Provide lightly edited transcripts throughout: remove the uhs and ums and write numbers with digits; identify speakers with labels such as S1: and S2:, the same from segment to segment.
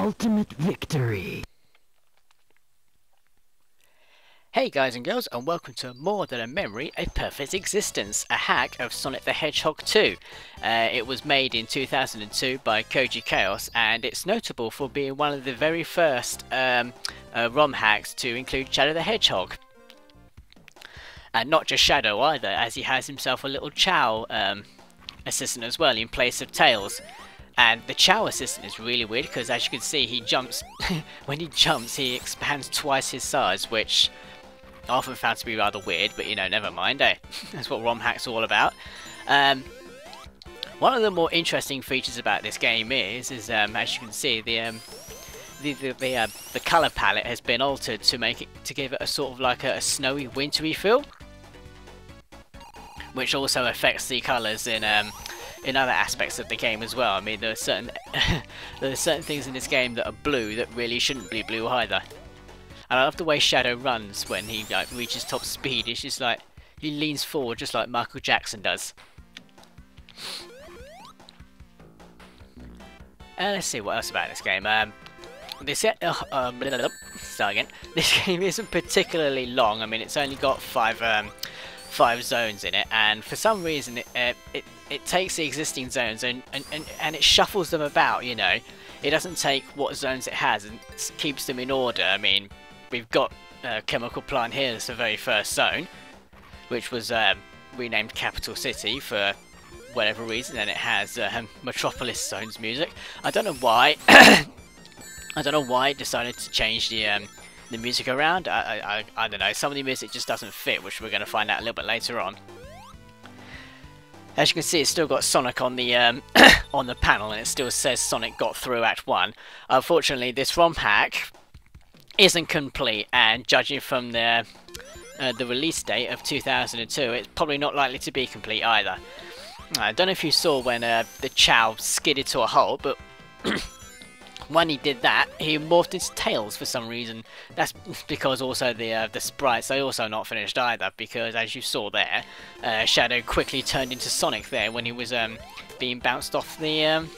S1: ultimate victory.
S2: Hey guys and girls, and welcome to More Than a Memory, A Perfect Existence, a hack of Sonic the Hedgehog 2. It was made in 2002 by Chaos, and it's notable for being one of the very first ROM hacks to include Shadow the Hedgehog. And not just Shadow either, as he has himself a little Chao assistant as well in place of Tails. And the Chao assistant is really weird because, as you can see, he jumps. When he jumps, he expands twice his size, which I often found to be rather weird, but you know, never mind, eh? That's what ROM hack's all about. One of the more interesting features about this game is as you can see, the colour palette has been altered to give it a sort of like a snowy, wintry feel, which also affects the colours in other aspects of the game as well. I mean, there are certain things in this game that are blue that really shouldn't be blue either. And I love the way Shadow runs when he reaches top speed. It's just like he leans forward just like Michael Jackson does. Let's see what else about this game. Start again. This game isn't particularly long. I mean, it's only got five zones in it, and for some reason it takes the existing zones and it shuffles them about. You know, it doesn't take what zones it has and keeps them in order. I mean, we've got Chemical Plant here. It's the very first zone, which was renamed Capital City for whatever reason, and it has Metropolis Zones music. I don't know why. I don't know why it decided to change the music around. I don't know. Some of the music just doesn't fit, which we're going to find out a little bit later on. As you can see, it's still got Sonic on the on the panel, and it still says Sonic got through Act 1. Unfortunately, this ROM hack isn't complete, and judging from the release date of 2002, it's probably not likely to be complete either. I don't know if you saw when the Chao skidded to a halt, but when he did that, he morphed into Tails for some reason. That's because also the sprites are also not finished either, because as you saw there, Shadow quickly turned into Sonic there when he was being bounced off the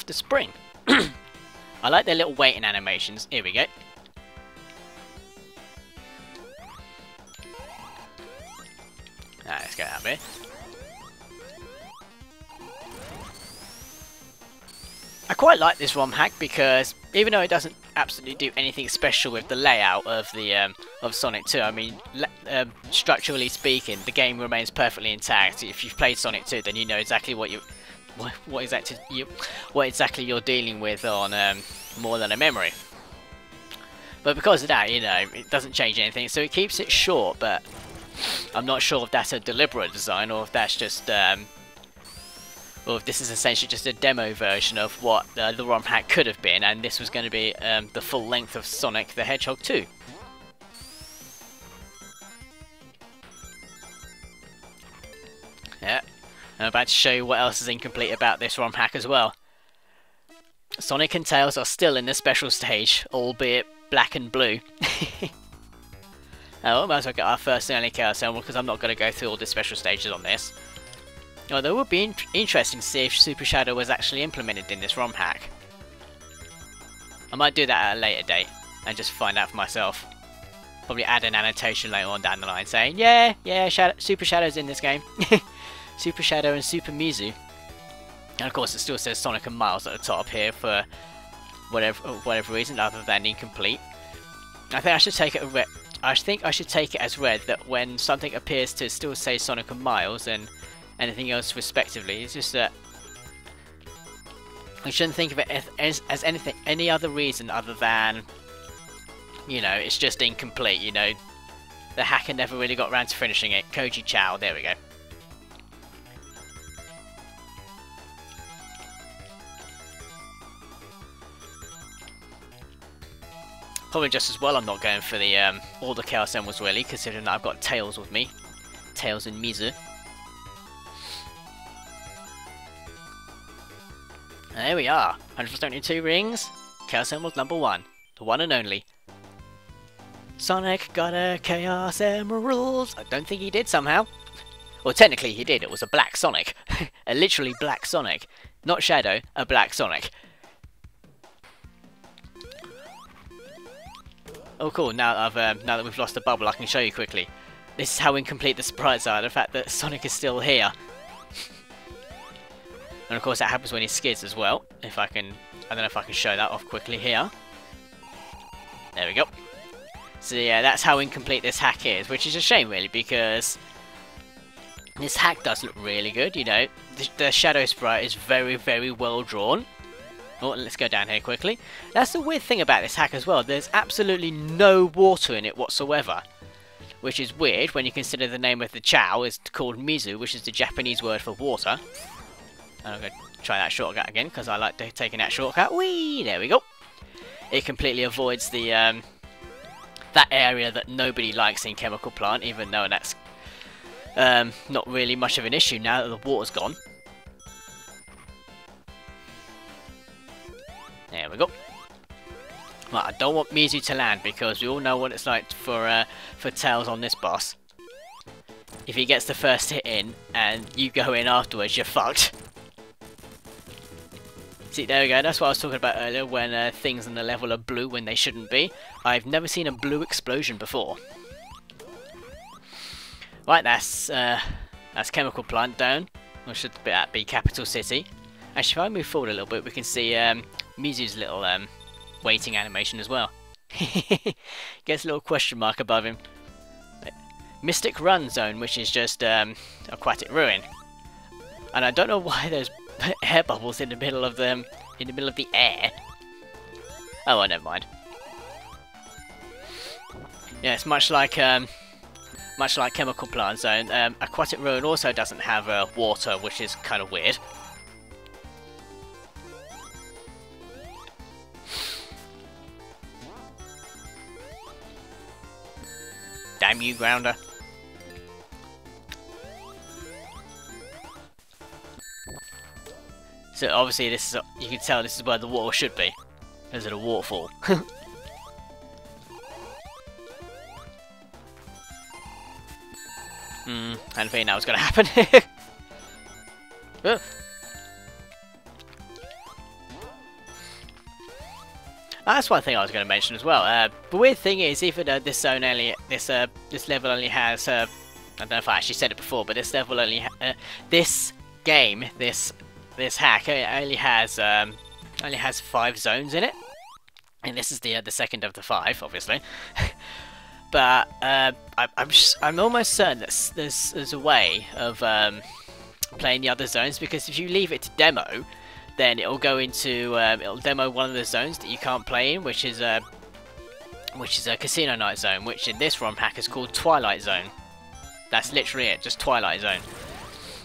S2: spring. I like their little waiting animations. Here we go. Alright, let's get out of here. I quite like this ROM hack because even though it doesn't absolutely do anything special with the layout of the of Sonic 2, I mean, structurally speaking, the game remains perfectly intact. If you've played Sonic 2, then you know exactly what exactly you're dealing with on More Than a Memory. But because of that, you know, it doesn't change anything, so it keeps it short. But I'm not sure if that's a deliberate design or if that's just or if this is essentially just a demo version of what the ROM hack could have been, and this was going to be the full length of Sonic the Hedgehog 2. Yeah, I'm about to show you what else is incomplete about this ROM hack as well. Sonic and Tails are still in the special stage, albeit black and blue. Oh, might as well get our first and only Chaos Emerald, because I'm not going to go through all the special stages on this. Although it would be interesting to see if Super Shadow was actually implemented in this ROM hack. I might do that at a later date and just find out for myself. Probably add an annotation later on down the line saying, yeah, Super Shadow's in this game. Super Shadow and Super Mizu. And of course it still says Sonic and Miles at the top here for whatever reason other than incomplete. I think I should take it as read that when something appears to still say Sonic and Miles and anything else respectively, it's just that I shouldn't think of it as any other reason other than, you know, it's just incomplete. You know, the hacker never really got around to finishing it. Chao, there we go. Probably just as well I'm not going for the all the Chaos Emeralds really, considering that I've got Tails with me. Tails and Mizu. There we are. 172 rings. Chaos Emerald number 1. The one and only. Sonic got a Chaos Emerald. I don't think he did somehow. Well, technically he did. It was a black Sonic. A literally black Sonic. Not Shadow, a black Sonic. Oh cool, now that we've lost the bubble I can show you quickly. This is how incomplete the sprites are, the fact that Sonic is still here. And of course that happens when he skids as well. If I can, I don't know if I can show that off quickly here. There we go. So yeah, that's how incomplete this hack is, which is a shame really, because this hack does look really good, you know. The shadow sprite is very, very well drawn. Oh, let's go down here quickly. That's the weird thing about this hack as well. There's absolutely no water in it whatsoever. Which is weird when you consider the name of the Chao is called Mizu, which is the Japanese word for water. And I'm going to try that shortcut again, because I like taking that shortcut. Whee! There we go. It completely avoids the that area that nobody likes in Chemical Plant, even though that's not really much of an issue now that the water's gone. There we go. Right, I don't want Mizu to land because we all know what it's like for Tails on this boss. If he gets the first hit in and you go in afterwards, you're fucked. See, there we go. That's what I was talking about earlier when things in the level are blue when they shouldn't be. I've never seen a blue explosion before. Right, that's Chemical Plant down. Or should that be Capital City? Actually, if I move forward a little bit, we can see Mizu's little waiting animation as well. Gets a little question mark above him. Mystic Run Zone, which is just Aquatic Ruin, and I don't know why there's air bubbles in the middle of them, in the middle of the air. Oh, well, never mind. Yeah, it's much like Chemical Plant Zone. Aquatic Ruin also doesn't have water, which is kind of weird. Damn you, Grounder. So obviously this is, you can tell this is where the water should be. Because of the waterfall. I didn't think that was going to happen. That's one thing I was going to mention as well. The weird thing is, even though this zone only, this level only has, I don't know if I actually said it before, but this level only, this game, this hack only has 5 zones in it, and this is the second of the 5, obviously. But I'm almost certain that there's a way of playing the other zones, because if you leave it to demo, then it'll go into it'll demo one of the zones that you can't play in, which is a Casino Night Zone, which in this ROM hack is called Twilight Zone. That's literally it, just Twilight Zone.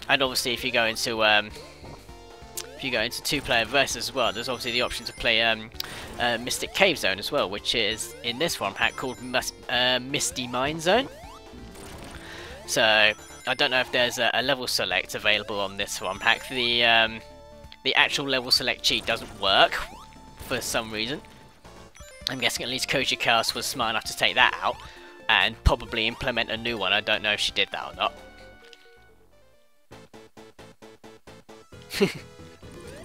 S2: And obviously, if you go into 2-player versus as well, there's obviously the option to play Mystic Cave Zone as well, which is in this ROM hack called Misty Mine Zone. So I don't know if there's a level select available on this ROM hack. The actual level select cheat doesn't work for some reason. I'm guessing at least Koji Chaos was smart enough to take that out and probably implement a new one. I don't know if she did that or not.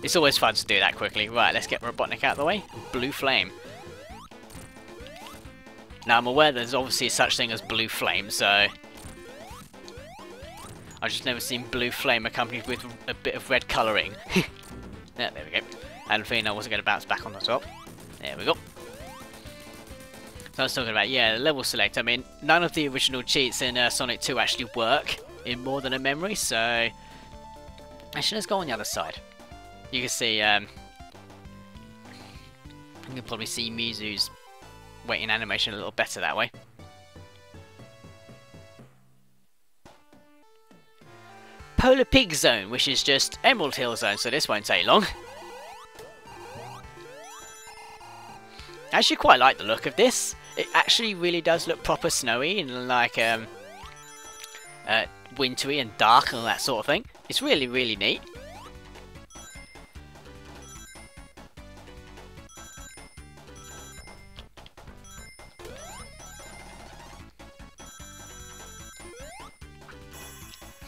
S2: It's always fun to do that quickly. Right, let's get Robotnik out of the way. Blue Flame. Now I'm aware there's obviously such thing as Blue Flame, so I've just never seen Blue Flame accompanied with a bit of red colouring. Yeah, there we go. I had a feeling I wasn't going to bounce back on the top. There we go. So I was talking about, yeah, the level select. I mean, none of the original cheats in Sonic 2 actually work in More Than a Memory, so actually let's go on the other side. You can see, you can probably see Mizu's waiting animation a little better that way. Polar Pig Zone, which is just Emerald Hill Zone, so this won't take long. I actually quite like the look of this. It actually really does look proper snowy and like wintry and dark and all that sort of thing. It's really, really neat.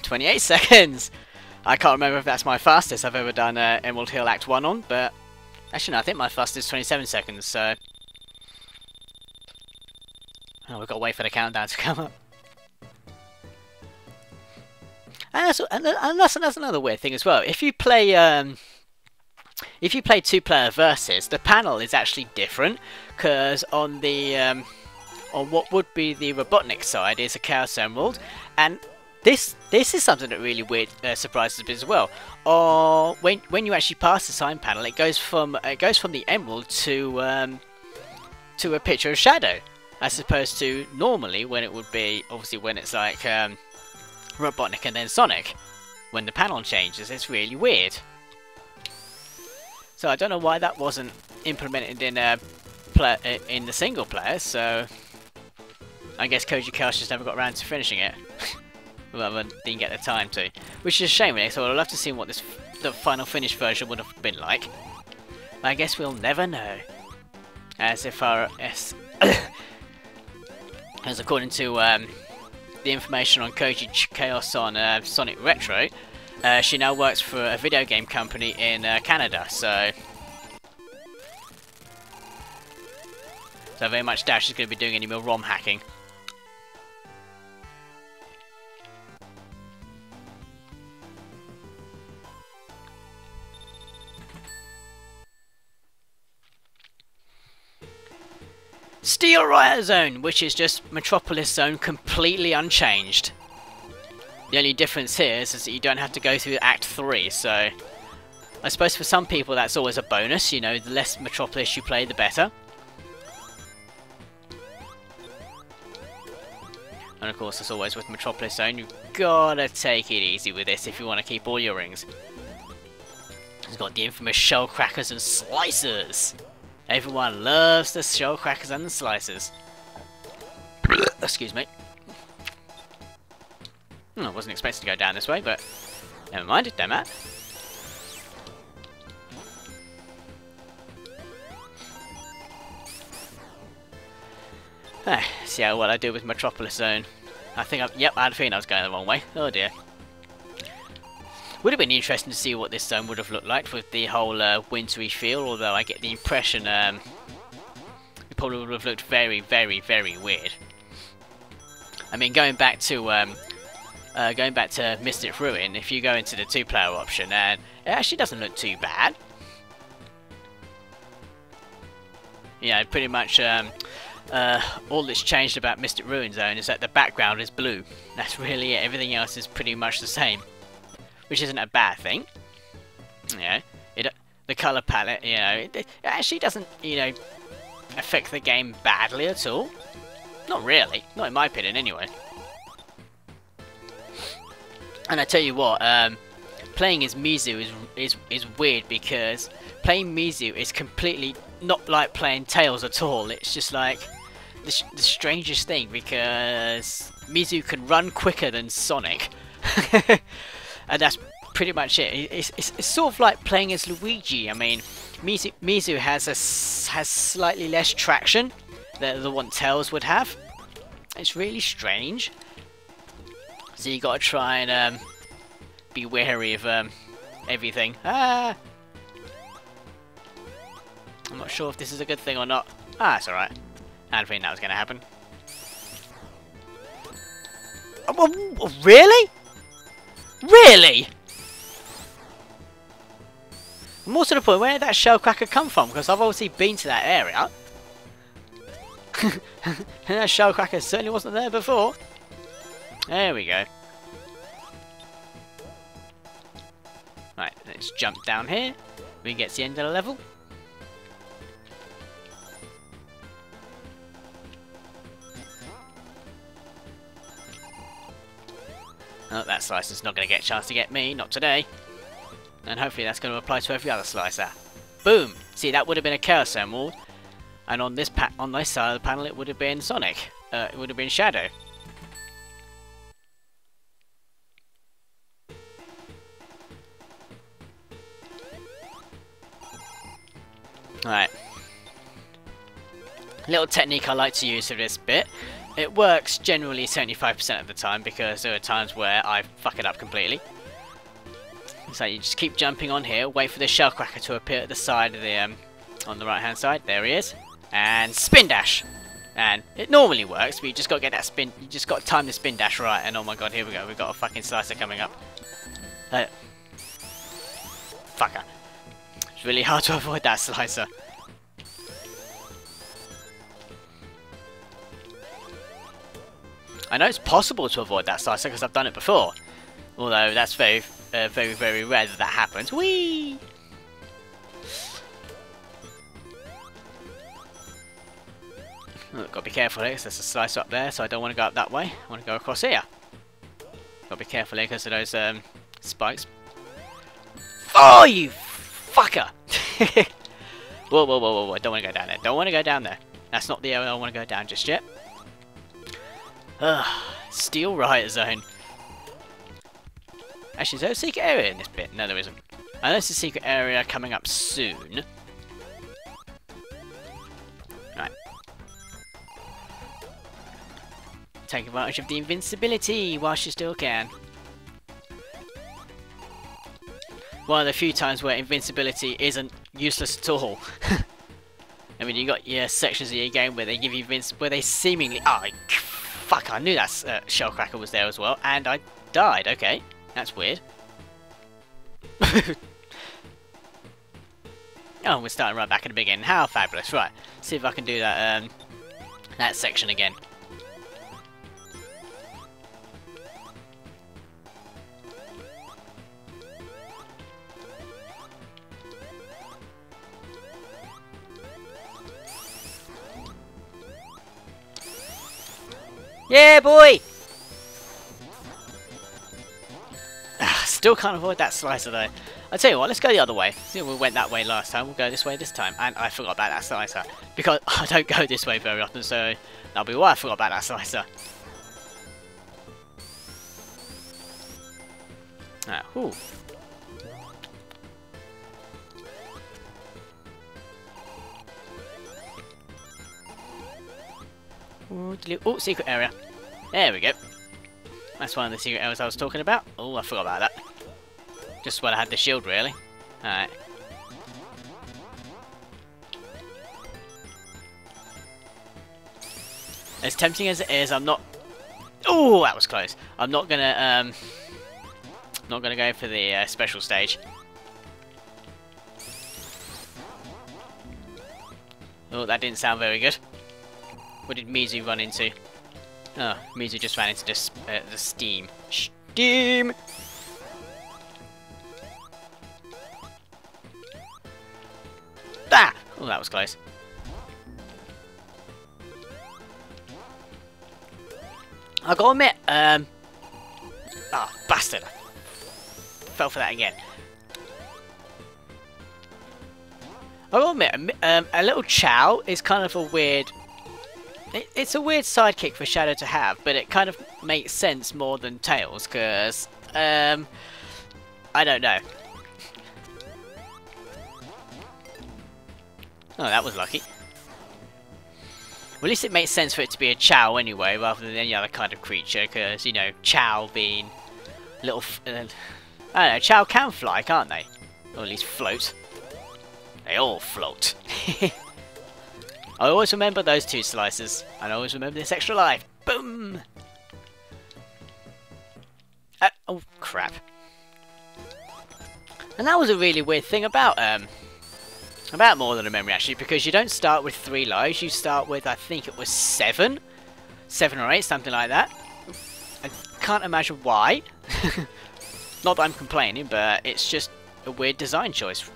S2: "28 seconds! I can't remember if that's my fastest I've ever done Emerald Hill Act 1 on, but actually no, I think my fastest is 27 seconds, so Oh, we've got to wait for the countdown to come up. And that's another weird thing as well. If you play two-player versus, the panel is actually different, because on the on what would be the Robotnik side is a Chaos Emerald, and this is something that really weird surprises me as well. Or when you actually pass the sign panel, it goes from the Emerald to a picture of Shadow, as opposed to normally when it would be obviously when it's like Robotnik and then Sonic. When the panel changes, it's really weird. So I don't know why that wasn't implemented in the single player. So I guess Koji Kai's just never got around to finishing it. Well, didn't get the time to, which is a shame. Really. So I'd love to see what the final finished version would have been like. But I guess we'll never know. As according to the information on Koji Chaos on Sonic Retro, she now works for a video game company in Canada. So I very much doubt she's going to be doing any more ROM hacking. Steel Riot Zone, which is just Metropolis Zone completely unchanged. The only difference here is that you don't have to go through Act 3, so I suppose for some people that's always a bonus, you know, the less Metropolis you play the better. And of course, as always with Metropolis Zone, you've gotta take it easy with this if you want to keep all your rings. It's got the infamous shell crackers and slicers. Everyone loves the shell crackers and the slicers. Excuse me. I wasn't expecting to go down this way, but never mind, it don't matter. See how well I do with Metropolis Zone. I think I had a feeling I was going the wrong way. Oh dear. Would have been interesting to see what this zone would have looked like with the whole wintry feel, although I get the impression it probably would have looked very, very, very weird. I mean, going back to Mystic Ruin, if you go into the two-player option, and it actually doesn't look too bad. Yeah, pretty much all that's changed about Mystic Ruin Zone is that the background is blue. That's really it. Everything else is pretty much the same, which isn't a bad thing. You know, the color palette, you know, it actually doesn't, you know, affect the game badly at all. Not really, not in my opinion, anyway. And I tell you what, playing as Mizu is weird, because playing Mizu is completely not like playing Tails at all. It's just like the strangest thing, because Mizu can run quicker than Sonic. And that's pretty much it. It's sort of like playing as Luigi. I mean, Mizu has slightly less traction than the one Tails would have. It's really strange. So you gotta try and be wary of everything. I'm not sure if this is a good thing or not. It's alright. I didn't think that was gonna happen. Oh, really? Really? More to the point, where did that shellcracker come from? Because I've obviously been to that area. And that shellcracker certainly wasn't there before. There we go. Right, let's jump down here. We can get to the end of the level. Oh, that slicer's not going to get a chance to get me, not today. And hopefully that's going to apply to every other slicer. Boom! See, that would have been a Chaos Emerald, and on this side of the panel it would have been Sonic. It would have been Shadow. Alright. Little technique I like to use for this bit. It works generally 75% of the time, because there are times where I fuck it up completely. So you just keep jumping on here, wait for the shellcracker to appear at the side of the on the right hand side. There he is. And spin dash! And it normally works, but you just got to get that spin, you just got to time the spin dash right, and oh my god, here we go, we've got a fucking slicer coming up. Fucker. It's really hard to avoid that slicer. I know it's possible to avoid that slicer because I've done it before. Although that's very, very rare that happens. Whee! Oh, gotta be careful here because there's a slicer up there, so I don't want to go up that way. I want to go across here. Gotta be careful here because of those spikes. Oh, you fucker! Whoa, whoa, whoa, whoa, whoa, don't want to go down there. Don't want to go down there. That's not the area I want to go down just yet. Steel Riot Zone. Actually, is there a secret area in this bit? No, there isn't. I know there's a secret area coming up soon. Right. Take advantage of the invincibility whilst you still can. One of the few times where invincibility isn't useless at all. I mean, you got your sections of your game where they give you where they seemingly... Oh, fuck, I knew that Shellcracker was there as well, and I died. Okay, that's weird. Oh, we're starting right back at the beginning. How fabulous. Right, see if I can do that, that section again. Yeah, boy! Still can't avoid that slicer though. I'll tell you what, let's go the other way. See, we went that way last time, we'll go this way this time. And I forgot about that slicer. Because I don't go this way very often, so that'll be why I forgot about that slicer. Ah, whew. Oh, secret area. There we go. That's one of the secret areas I was talking about. Oh, I forgot about that. Just when I had the shield, really. Alright. As tempting as it is, I'm not... Oh, that was close. I'm not gonna go for the special stage. Oh, that didn't sound very good. What did Mizu run into? Oh, Mizu just ran into the steam. Steam! Ah! Oh, that was close. I gotta admit, bastard! Fell for that again. I gotta admit, a little Chao is kind of a weird... It's a weird sidekick for Shadow to have, but it kind of makes sense more than Tails, because, I don't know. Oh, that was lucky. Well, at least it makes sense for it to be a Chao anyway, rather than any other kind of creature, because, you know, Chao being little... I don't know, Chao can fly, can't they? Or at least float. They all float. I always remember those two slices, and I always remember this extra life. Boom! Oh, crap. And that was a really weird thing about More Than a Memory, actually, because you don't start with 3 lives, you start with, I think it was 7? 7 or 8, something like that. I can't imagine why. Not that I'm complaining, but it's just a weird design choice.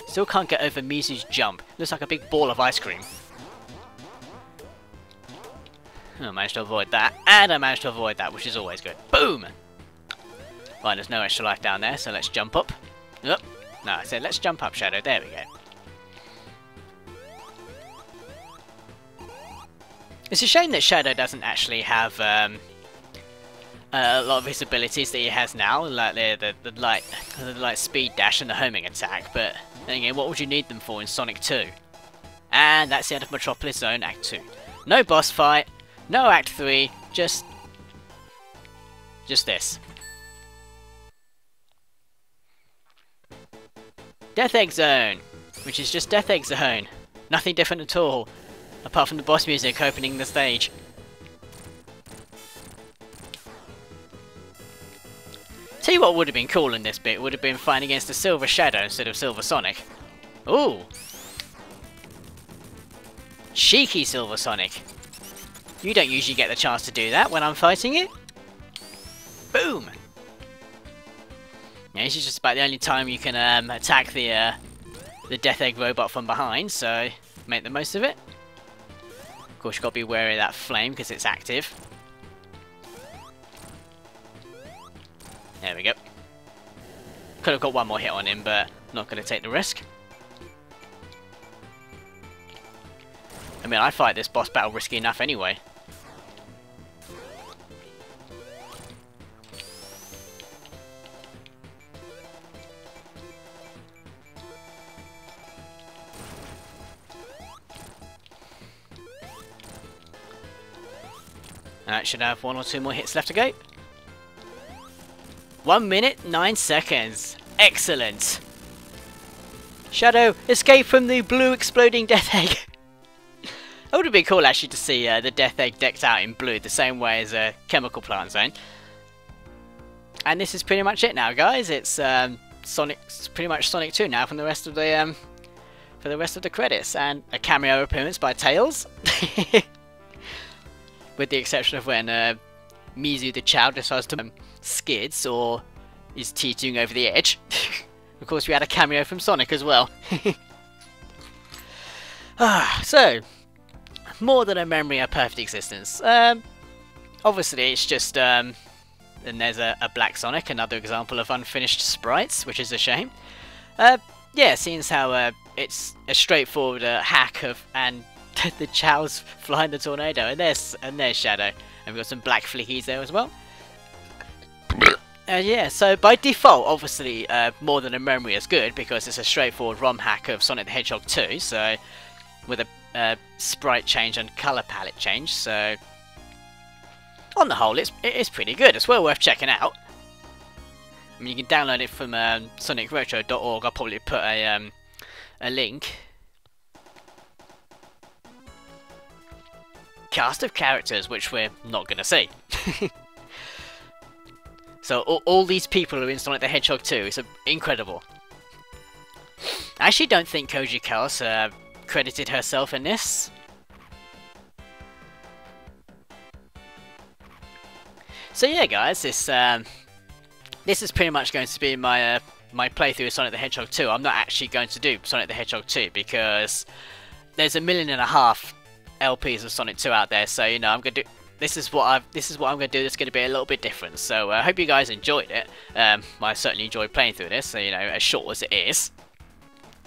S2: Still can't get over Mizu's jump. Looks like a big ball of ice cream. I managed to avoid that, and I managed to avoid that, which is always good. Boom! Right, there's no extra life down there, so let's jump up. Oh, no, I said let's jump up, Shadow. There we go. It's a shame that Shadow doesn't actually have a lot of his abilities that he has now, like the light speed dash and the homing attack, but then again, what would you need them for in Sonic 2? And that's the end of Metropolis Zone Act 2. No boss fight, no Act 3, just this. Death Egg Zone, which is just Death Egg Zone. Nothing different at all, apart from the boss music opening the stage. Tell you what would have been cool in this bit, would have been fighting against a Silver Shadow instead of Silver Sonic. Ooh! Cheeky Silver Sonic. You don't usually get the chance to do that when I'm fighting it. Boom! Yeah, this is just about the only time you can attack the Death Egg robot from behind, so make the most of it. Of course, you've got to be wary of that flame because it's active. There we go. Could have got one more hit on him, but not going to take the risk. I mean, I fight this boss battle risky enough anyway. Alright, should have 1 or 2 more hits left to go. 1 minute, 9 seconds. Excellent. Shadow, escape from the blue exploding Death Egg. It would have been cool actually to see the Death Egg decked out in blue, the same way as a Chemical Plant Zone. And this is pretty much it now, guys. It's pretty much Sonic 2 now from the rest of the for the rest of the credits, and a cameo appearance by Tails, with the exception of when Mizu the Chao decides to skids or is teetering over the edge. Of course, we had a cameo from Sonic as well. So, more than a memory of perfect existence. Obviously, it's just and there's a Black Sonic, another example of unfinished sprites, which is a shame. Yeah, seeing as how it's a straightforward hack of, and the Chao's flying the tornado, and there's Shadow, and we've got some black flickies there as well. Yeah, so by default, obviously, more than a memory is good because it's a straightforward ROM hack of Sonic the Hedgehog 2. So with a sprite change and color palette change. So on the whole, it's pretty good. It's well worth checking out. I mean, you can download it from sonicretro.org. I'll probably put a link. Cast of characters, which we're not going to see. So all these people are in Sonic the Hedgehog 2. It's incredible. I actually don't think Koji Chaos credited herself in this. So yeah, guys, this is pretty much going to be my my playthrough of Sonic the Hedgehog 2. I'm not actually going to do Sonic the Hedgehog 2 because there's 1.5 million LPs of Sonic 2 out there. So you know, I'm gonna do. This is what I'm going to do. That's going to be a little bit different. So I hope you guys enjoyed it. I certainly enjoyed playing through this. So you know, as short as it is.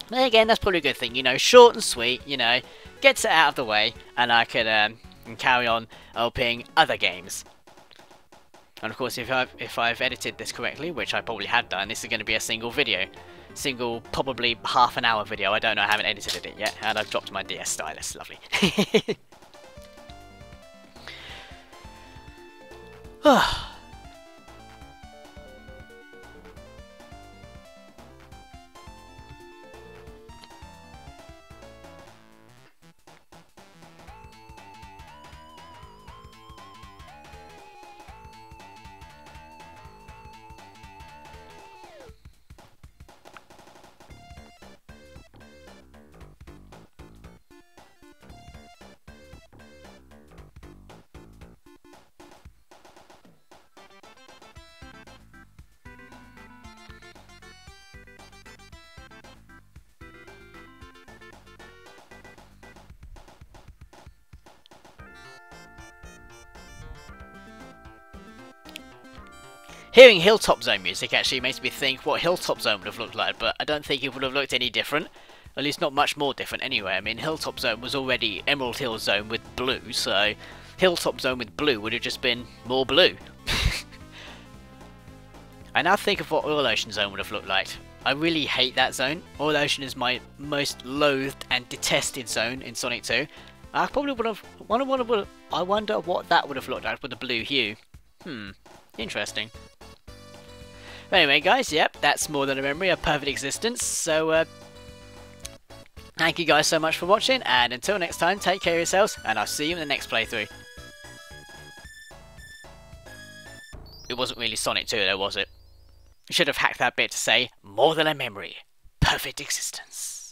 S2: But again, that's probably a good thing. You know, short and sweet. You know, gets it out of the way, and I can carry on LPing other games. And of course, if I've edited this correctly, which I probably have done, this is going to be a single video. Single, probably half-an-hour video. I don't know. I haven't edited it yet, and I've dropped my DS stylus. Lovely. Hearing Hilltop Zone music actually makes me think what Hilltop Zone would have looked like, but I don't think it would have looked any different. At least not much more different anyway. I mean, Hilltop Zone was already Emerald Hill Zone with blue, so Hilltop Zone with blue would have just been more blue. I now think of what Oil Ocean Zone would have looked like. I really hate that zone. Oil Ocean is my most loathed and detested zone in Sonic 2. I probably would have... I wonder what that would have looked like with the blue hue. Interesting. But anyway, guys, yep, that's More Than a Memory, A Perfect Existence. So, thank you guys so much for watching, and until next time, take care of yourselves, and I'll see you in the next playthrough. It wasn't really Sonic 2 though, was it? You should have hacked that bit to say, More Than a Memory, Perfect Existence.